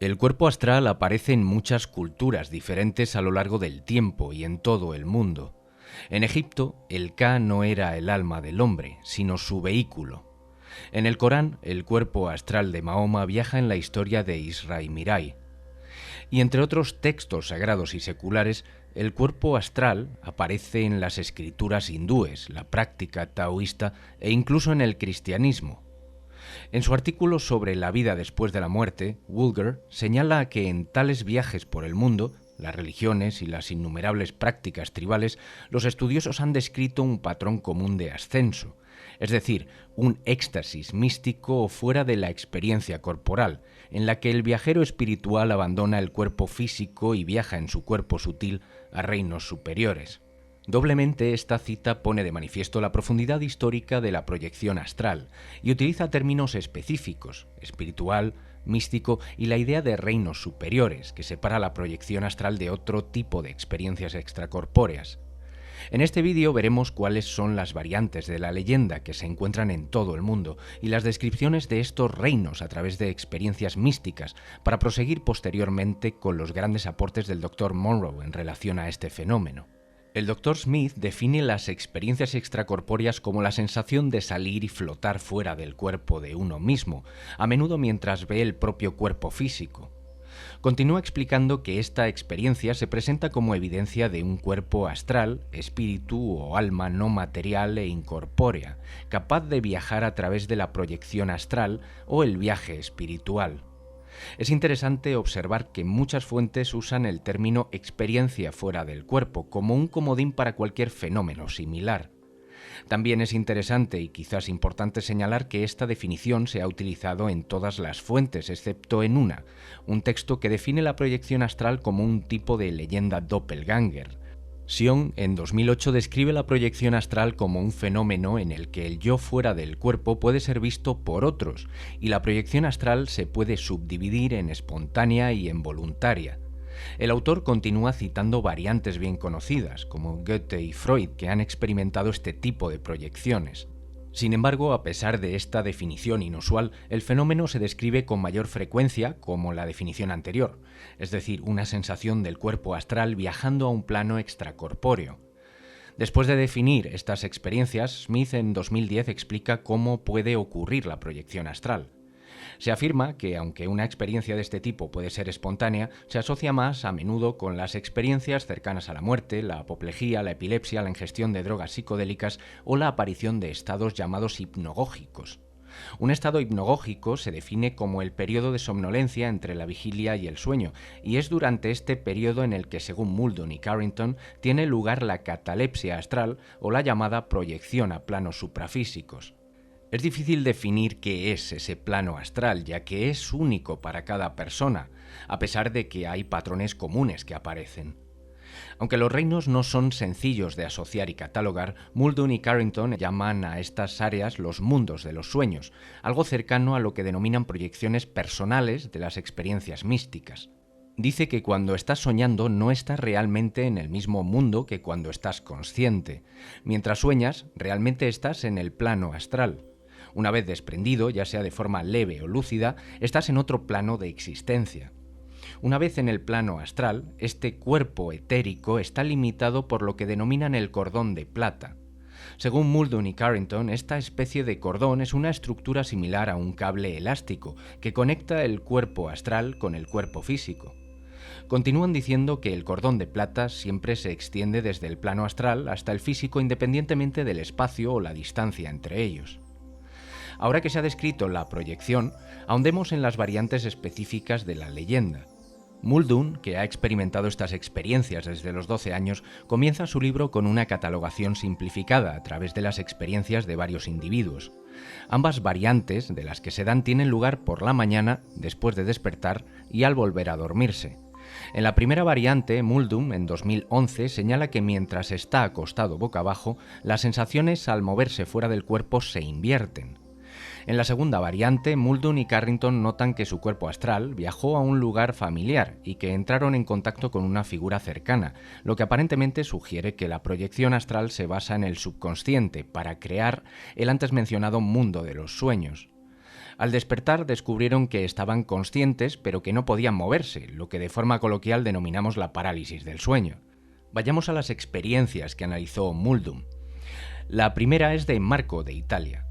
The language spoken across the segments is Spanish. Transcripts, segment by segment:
El cuerpo astral aparece en muchas culturas diferentes a lo largo del tiempo y en todo el mundo. En Egipto, el Ka no era el alma del hombre, sino su vehículo. En el Corán, el cuerpo astral de Mahoma viaja en la historia de Isra y Mirai. Y entre otros textos sagrados y seculares, el cuerpo astral aparece en las escrituras hindúes, la práctica taoísta e incluso en el cristianismo. En su artículo sobre la vida después de la muerte, Woolger señala que en tales viajes por el mundo, las religiones y las innumerables prácticas tribales, los estudiosos han descrito un patrón común de ascenso, es decir, un éxtasis místico fuera de la experiencia corporal, en la que el viajero espiritual abandona el cuerpo físico y viaja en su cuerpo sutil a reinos superiores. Doblemente, esta cita pone de manifiesto la profundidad histórica de la proyección astral y utiliza términos específicos, espiritual, místico y la idea de reinos superiores, que separa la proyección astral de otro tipo de experiencias extracorpóreas. En este vídeo veremos cuáles son las variantes de la leyenda que se encuentran en todo el mundo y las descripciones de estos reinos a través de experiencias místicas, para proseguir posteriormente con los grandes aportes del Dr. Monroe en relación a este fenómeno. El Dr. Smith define las experiencias extracorpóreas como la sensación de salir y flotar fuera del cuerpo de uno mismo, a menudo mientras ve el propio cuerpo físico. Continúa explicando que esta experiencia se presenta como evidencia de un cuerpo astral, espíritu o alma no material e incorpórea, capaz de viajar a través de la proyección astral o el viaje espiritual. Es interesante observar que muchas fuentes usan el término experiencia fuera del cuerpo como un comodín para cualquier fenómeno similar. También es interesante y quizás importante señalar que esta definición se ha utilizado en todas las fuentes, excepto en una, un texto que define la proyección astral como un tipo de leyenda doppelganger. Sion, en 2008, describe la proyección astral como un fenómeno en el que el yo fuera del cuerpo puede ser visto por otros, y la proyección astral se puede subdividir en espontánea y en voluntaria. El autor continúa citando variantes bien conocidas, como Goethe y Freud, que han experimentado este tipo de proyecciones. Sin embargo, a pesar de esta definición inusual, el fenómeno se describe con mayor frecuencia como la definición anterior, es decir, una sensación del cuerpo astral viajando a un plano extracorpóreo. Después de definir estas experiencias, Smith en 2010 explica cómo puede ocurrir la proyección astral. Se afirma que, aunque una experiencia de este tipo puede ser espontánea, se asocia más a menudo con las experiencias cercanas a la muerte, la apoplejía, la epilepsia, la ingestión de drogas psicodélicas o la aparición de estados llamados hipnogógicos. Un estado hipnogógico se define como el periodo de somnolencia entre la vigilia y el sueño, y es durante este periodo en el que, según Muldoon y Carrington, tiene lugar la catalepsia astral o la llamada proyección a planos suprafísicos. Es difícil definir qué es ese plano astral, ya que es único para cada persona, a pesar de que hay patrones comunes que aparecen. Aunque los reinos no son sencillos de asociar y catalogar, Muldoon y Carrington llaman a estas áreas los mundos de los sueños, algo cercano a lo que denominan proyecciones personales de las experiencias místicas. Dice que cuando estás soñando no estás realmente en el mismo mundo que cuando estás consciente. Mientras sueñas, realmente estás en el plano astral. Una vez desprendido, ya sea de forma leve o lúcida, estás en otro plano de existencia. Una vez en el plano astral, este cuerpo etérico está limitado por lo que denominan el cordón de plata. Según Muldoon y Carrington, esta especie de cordón es una estructura similar a un cable elástico que conecta el cuerpo astral con el cuerpo físico. Continúan diciendo que el cordón de plata siempre se extiende desde el plano astral hasta el físico, independientemente del espacio o la distancia entre ellos. Ahora que se ha descrito la proyección, ahondemos en las variantes específicas de la leyenda. Muldoon, que ha experimentado estas experiencias desde los 12 años, comienza su libro con una catalogación simplificada a través de las experiencias de varios individuos. Ambas variantes de las que se dan tienen lugar por la mañana, después de despertar y al volver a dormirse. En la primera variante, Muldoon, en 2011, señala que mientras está acostado boca abajo, las sensaciones al moverse fuera del cuerpo se invierten. En la segunda variante, Muldoon y Carrington notan que su cuerpo astral viajó a un lugar familiar y que entraron en contacto con una figura cercana, lo que aparentemente sugiere que la proyección astral se basa en el subconsciente para crear el antes mencionado mundo de los sueños. Al despertar descubrieron que estaban conscientes pero que no podían moverse, lo que de forma coloquial denominamos la parálisis del sueño. Vayamos a las experiencias que analizó Muldoon. La primera es de Marco, de Italia.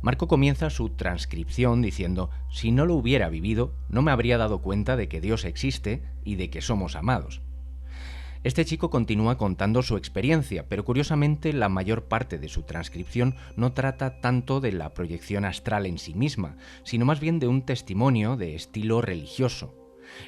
Marco comienza su transcripción diciendo: si no lo hubiera vivido, no me habría dado cuenta de que Dios existe y de que somos amados. Este chico continúa contando su experiencia, pero curiosamente la mayor parte de su transcripción no trata tanto de la proyección astral en sí misma, sino más bien de un testimonio de estilo religioso.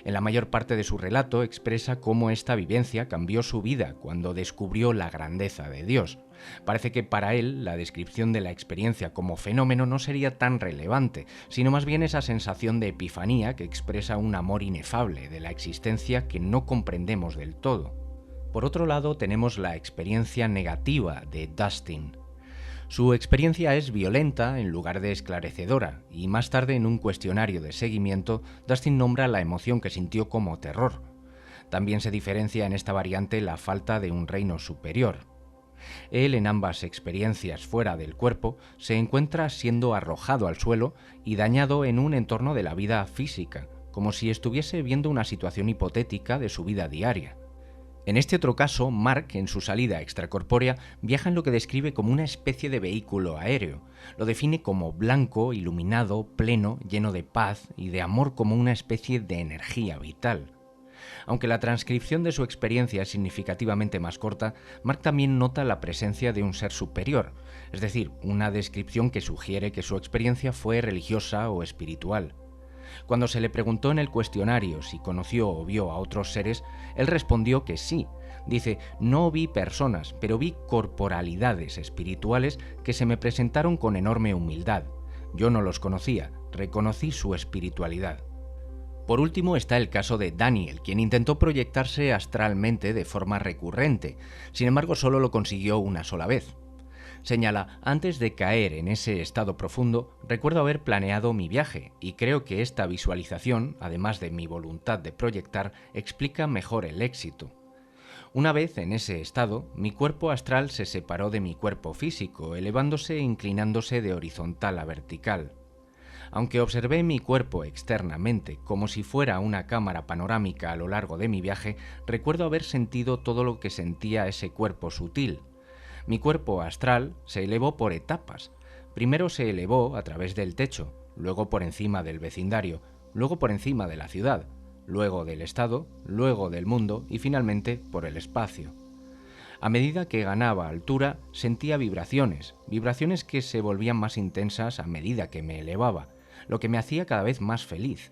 En la mayor parte de su relato expresa cómo esta vivencia cambió su vida cuando descubrió la grandeza de Dios. Parece que para él la descripción de la experiencia como fenómeno no sería tan relevante, sino más bien esa sensación de epifanía que expresa un amor inefable de la existencia que no comprendemos del todo. Por otro lado, tenemos la experiencia negativa de Dustin. Su experiencia es violenta en lugar de esclarecedora, y más tarde en un cuestionario de seguimiento, Dustin nombra la emoción que sintió como terror. También se diferencia en esta variante la falta de un reino superior. Él, en ambas experiencias fuera del cuerpo, se encuentra siendo arrojado al suelo y dañado en un entorno de la vida física, como si estuviese viendo una situación hipotética de su vida diaria. En este otro caso, Mark, en su salida extracorpórea, viaja en lo que describe como una especie de vehículo aéreo. Lo define como blanco, iluminado, pleno, lleno de paz y de amor como una especie de energía vital. Aunque la transcripción de su experiencia es significativamente más corta, Mark también nota la presencia de un ser superior, es decir, una descripción que sugiere que su experiencia fue religiosa o espiritual. Cuando se le preguntó en el cuestionario si conoció o vio a otros seres, él respondió que sí. Dice: no vi personas, pero vi corporalidades espirituales que se me presentaron con enorme humildad. Yo no los conocía, reconocí su espiritualidad. Por último está el caso de Daniel, quien intentó proyectarse astralmente de forma recurrente, sin embargo solo lo consiguió una sola vez. Señala: antes de caer en ese estado profundo, recuerdo haber planeado mi viaje y creo que esta visualización, además de mi voluntad de proyectar, explica mejor el éxito. Una vez en ese estado, mi cuerpo astral se separó de mi cuerpo físico, elevándose e inclinándose de horizontal a vertical. Aunque observé mi cuerpo externamente como si fuera una cámara panorámica a lo largo de mi viaje, recuerdo haber sentido todo lo que sentía ese cuerpo sutil. Mi cuerpo astral se elevó por etapas. Primero se elevó a través del techo, luego por encima del vecindario, luego por encima de la ciudad, luego del estado, luego del mundo y finalmente por el espacio. A medida que ganaba altura, sentía vibraciones que se volvían más intensas a medida que me elevaba, lo que me hacía cada vez más feliz.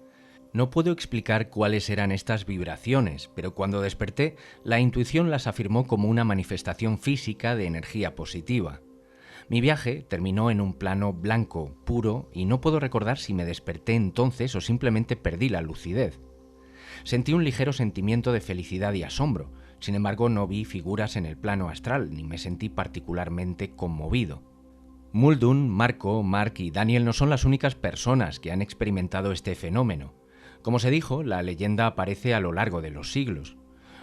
No puedo explicar cuáles eran estas vibraciones, pero cuando desperté, la intuición las afirmó como una manifestación física de energía positiva. Mi viaje terminó en un plano blanco, puro, y no puedo recordar si me desperté entonces o simplemente perdí la lucidez. Sentí un ligero sentimiento de felicidad y asombro, sin embargo no vi figuras en el plano astral, ni me sentí particularmente conmovido. Muldoon, Marco, Mark y Daniel no son las únicas personas que han experimentado este fenómeno. Como se dijo, la leyenda aparece a lo largo de los siglos.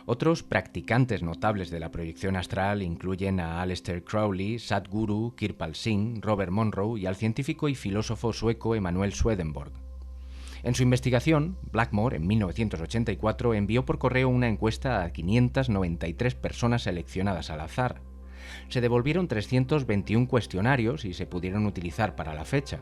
Otros practicantes notables de la proyección astral incluyen a Aleister Crowley, Sadhguru, Kirpal Singh, Robert Monroe y al científico y filósofo sueco Emanuel Swedenborg. En su investigación, Blackmore, en 1984, envió por correo una encuesta a 593 personas seleccionadas al azar. Se devolvieron 321 cuestionarios y se pudieron utilizar para la fecha.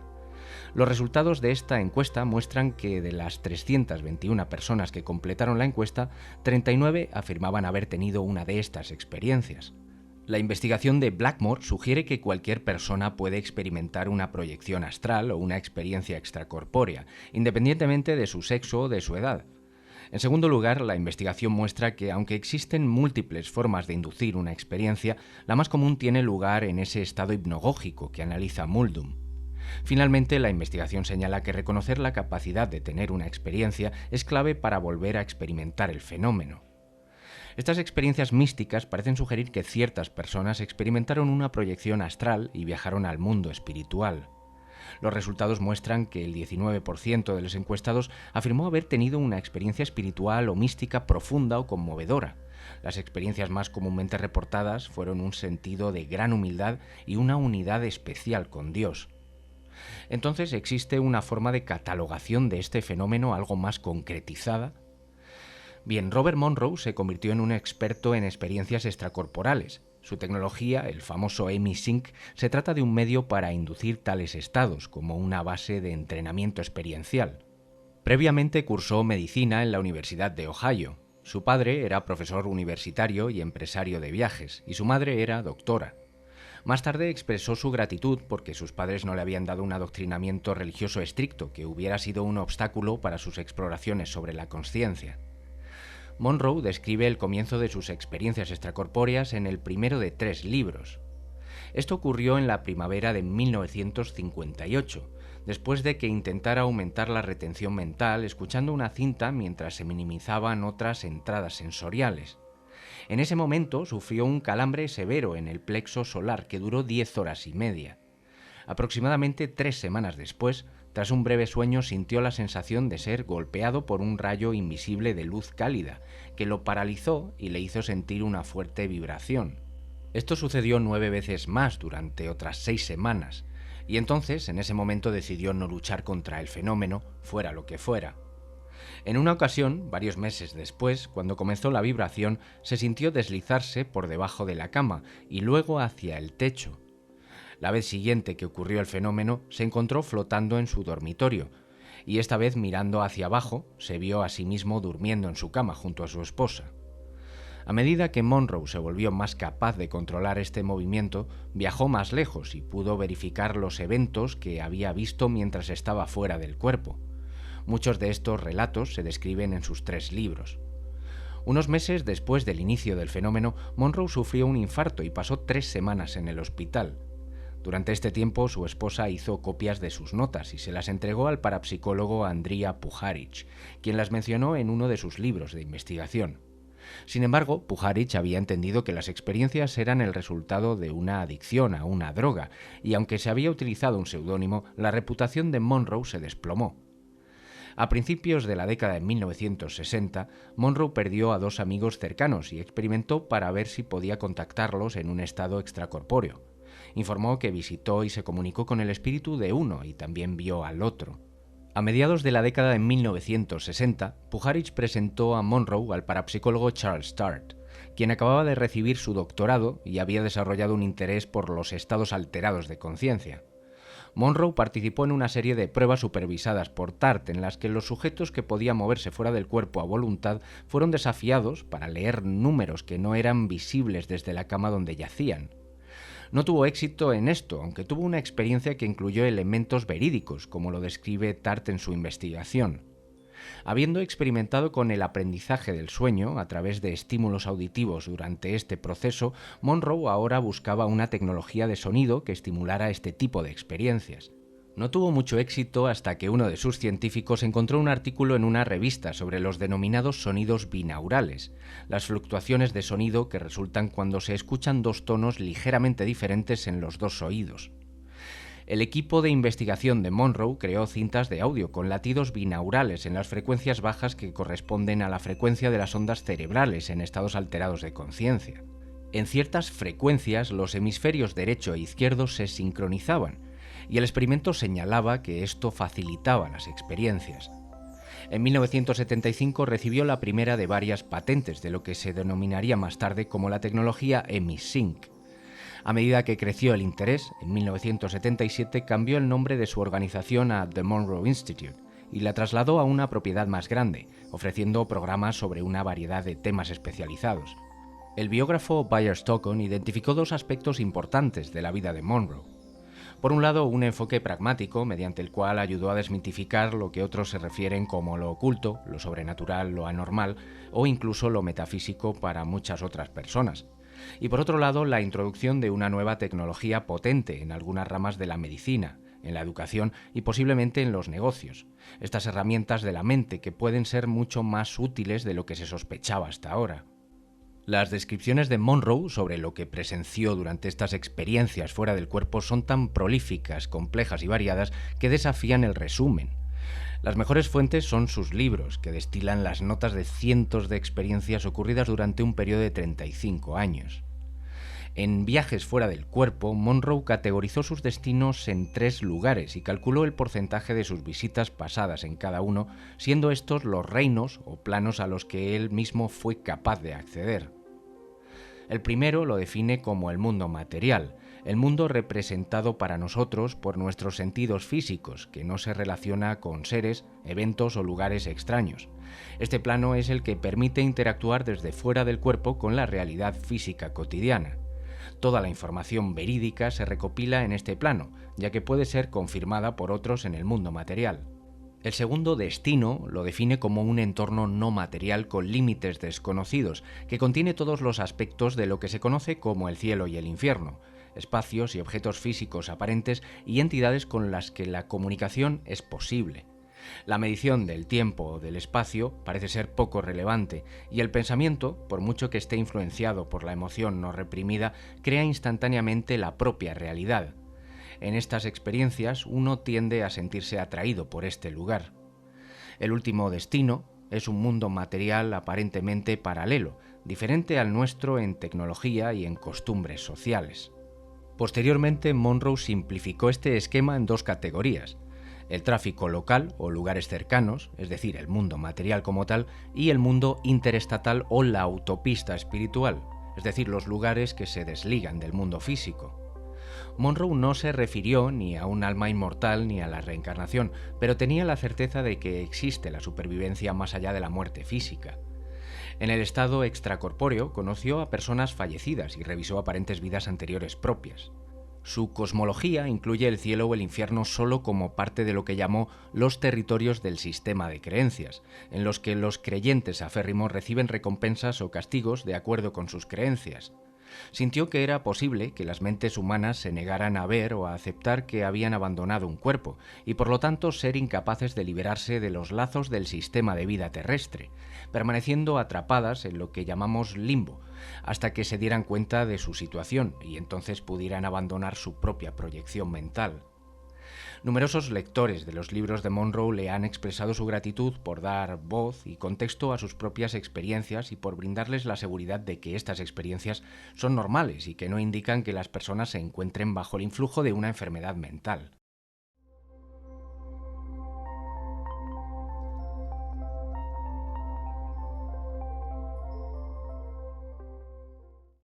Los resultados de esta encuesta muestran que de las 321 personas que completaron la encuesta, 39 afirmaban haber tenido una de estas experiencias. La investigación de Blackmore sugiere que cualquier persona puede experimentar una proyección astral o una experiencia extracorpórea, independientemente de su sexo o de su edad. En segundo lugar, la investigación muestra que, aunque existen múltiples formas de inducir una experiencia, la más común tiene lugar en ese estado hipnagógico que analiza Muldoon. Finalmente, la investigación señala que reconocer la capacidad de tener una experiencia es clave para volver a experimentar el fenómeno. Estas experiencias místicas parecen sugerir que ciertas personas experimentaron una proyección astral y viajaron al mundo espiritual. Los resultados muestran que el 19% de los encuestados afirmó haber tenido una experiencia espiritual o mística profunda o conmovedora. Las experiencias más comúnmente reportadas fueron un sentido de gran humildad y una unidad especial con Dios. Entonces, ¿existe una forma de catalogación de este fenómeno algo más concretizada? Bien, Robert Monroe se convirtió en un experto en experiencias extracorporales. Su tecnología, el famoso EMI-Sync, se trata de un medio para inducir tales estados, como una base de entrenamiento experiencial. Previamente cursó medicina en la Universidad de Ohio. Su padre era profesor universitario y empresario de viajes, y su madre era doctora. Más tarde expresó su gratitud porque sus padres no le habían dado un adoctrinamiento religioso estricto que hubiera sido un obstáculo para sus exploraciones sobre la consciencia. Monroe describe el comienzo de sus experiencias extracorpóreas en el primero de 3 libros. Esto ocurrió en la primavera de 1958, después de que intentara aumentar la retención mental escuchando una cinta mientras se minimizaban otras entradas sensoriales. En ese momento sufrió un calambre severo en el plexo solar que duró 10 horas y media. Aproximadamente 3 semanas después, tras un breve sueño, sintió la sensación de ser golpeado por un rayo invisible de luz cálida, que lo paralizó y le hizo sentir una fuerte vibración. Esto sucedió 9 veces más durante otras 6 semanas, y entonces, en ese momento, decidió no luchar contra el fenómeno, fuera lo que fuera. En una ocasión, varios meses después, cuando comenzó la vibración, se sintió deslizarse por debajo de la cama y luego hacia el techo. La vez siguiente que ocurrió el fenómeno, se encontró flotando en su dormitorio, y esta vez mirando hacia abajo, se vio a sí mismo durmiendo en su cama junto a su esposa. A medida que Monroe se volvió más capaz de controlar este movimiento, viajó más lejos y pudo verificar los eventos que había visto mientras estaba fuera del cuerpo. Muchos de estos relatos se describen en sus 3 libros. Unos meses después del inicio del fenómeno, Monroe sufrió un infarto y pasó 3 semanas en el hospital. Durante este tiempo, su esposa hizo copias de sus notas y se las entregó al parapsicólogo Andrija Puharich, quien las mencionó en uno de sus libros de investigación. Sin embargo, Puharich había entendido que las experiencias eran el resultado de una adicción a una droga, y aunque se había utilizado un seudónimo, la reputación de Monroe se desplomó. A principios de la década de 1960, Monroe perdió a 2 amigos cercanos y experimentó para ver si podía contactarlos en un estado extracorpóreo. Informó que visitó y se comunicó con el espíritu de uno y también vio al otro. A mediados de la década de 1960, Puharich presentó a Monroe al parapsicólogo Charles Sturt, quien acababa de recibir su doctorado y había desarrollado un interés por los estados alterados de conciencia. Monroe participó en una serie de pruebas supervisadas por Tart en las que los sujetos que podían moverse fuera del cuerpo a voluntad fueron desafiados para leer números que no eran visibles desde la cama donde yacían. No tuvo éxito en esto, aunque tuvo una experiencia que incluyó elementos verídicos, como lo describe Tart en su investigación. Habiendo experimentado con el aprendizaje del sueño a través de estímulos auditivos durante este proceso, Monroe ahora buscaba una tecnología de sonido que estimulara este tipo de experiencias. No tuvo mucho éxito hasta que uno de sus científicos encontró un artículo en una revista sobre los denominados sonidos binaurales, las fluctuaciones de sonido que resultan cuando se escuchan 2 tonos ligeramente diferentes en los 2 oídos. El equipo de investigación de Monroe creó cintas de audio con latidos binaurales en las frecuencias bajas que corresponden a la frecuencia de las ondas cerebrales en estados alterados de conciencia. En ciertas frecuencias, los hemisferios derecho e izquierdo se sincronizaban, y el experimento señalaba que esto facilitaba las experiencias. En 1975 recibió la primera de varias patentes de lo que se denominaría más tarde como la tecnología EMI-Sync. A medida que creció el interés, en 1977 cambió el nombre de su organización a The Monroe Institute y la trasladó a una propiedad más grande, ofreciendo programas sobre una variedad de temas especializados. El biógrafo Bayer Stockton identificó 2 aspectos importantes de la vida de Monroe. Por un lado, un enfoque pragmático mediante el cual ayudó a desmitificar lo que otros se refieren como lo oculto, lo sobrenatural, lo anormal o incluso lo metafísico para muchas otras personas. Y por otro lado, la introducción de una nueva tecnología potente en algunas ramas de la medicina, en la educación y posiblemente en los negocios. Estas herramientas de la mente que pueden ser mucho más útiles de lo que se sospechaba hasta ahora. Las descripciones de Monroe sobre lo que presenció durante estas experiencias fuera del cuerpo son tan prolíficas, complejas y variadas que desafían el resumen. Las mejores fuentes son sus libros, que destilan las notas de cientos de experiencias ocurridas durante un periodo de 35 años. En Viajes fuera del cuerpo, Monroe categorizó sus destinos en 3 lugares y calculó el porcentaje de sus visitas pasadas en cada uno, siendo estos los reinos o planos a los que él mismo fue capaz de acceder. El primero lo define como el mundo material, el mundo representado para nosotros por nuestros sentidos físicos, que no se relaciona con seres, eventos o lugares extraños. Este plano es el que permite interactuar desde fuera del cuerpo con la realidad física cotidiana. Toda la información verídica se recopila en este plano, ya que puede ser confirmada por otros en el mundo material. El segundo destino lo define como un entorno no material con límites desconocidos, que contiene todos los aspectos de lo que se conoce como el cielo y el infierno, espacios y objetos físicos aparentes y entidades con las que la comunicación es posible. La medición del tiempo o del espacio parece ser poco relevante y el pensamiento, por mucho que esté influenciado por la emoción no reprimida, crea instantáneamente la propia realidad. En estas experiencias uno tiende a sentirse atraído por este lugar. El último destino es un mundo material aparentemente paralelo, diferente al nuestro en tecnología y en costumbres sociales. Posteriormente, Monroe simplificó este esquema en 2 categorías: el tráfico local o lugares cercanos, es decir, el mundo material como tal, y el mundo interestatal o la autopista espiritual, es decir, los lugares que se desligan del mundo físico. Monroe no se refirió ni a un alma inmortal ni a la reencarnación, pero tenía la certeza de que existe la supervivencia más allá de la muerte física. En el estado extracorpóreo conoció a personas fallecidas y revisó aparentes vidas anteriores propias. Su cosmología incluye el cielo o el infierno solo como parte de lo que llamó los territorios del sistema de creencias, en los que los creyentes aférrimos reciben recompensas o castigos de acuerdo con sus creencias. Sintió que era posible que las mentes humanas se negaran a ver o a aceptar que habían abandonado un cuerpo, y por lo tanto ser incapaces de liberarse de los lazos del sistema de vida terrestre, permaneciendo atrapadas en lo que llamamos limbo, hasta que se dieran cuenta de su situación y entonces pudieran abandonar su propia proyección mental. Numerosos lectores de los libros de Monroe le han expresado su gratitud por dar voz y contexto a sus propias experiencias y por brindarles la seguridad de que estas experiencias son normales y que no indican que las personas se encuentren bajo el influjo de una enfermedad mental.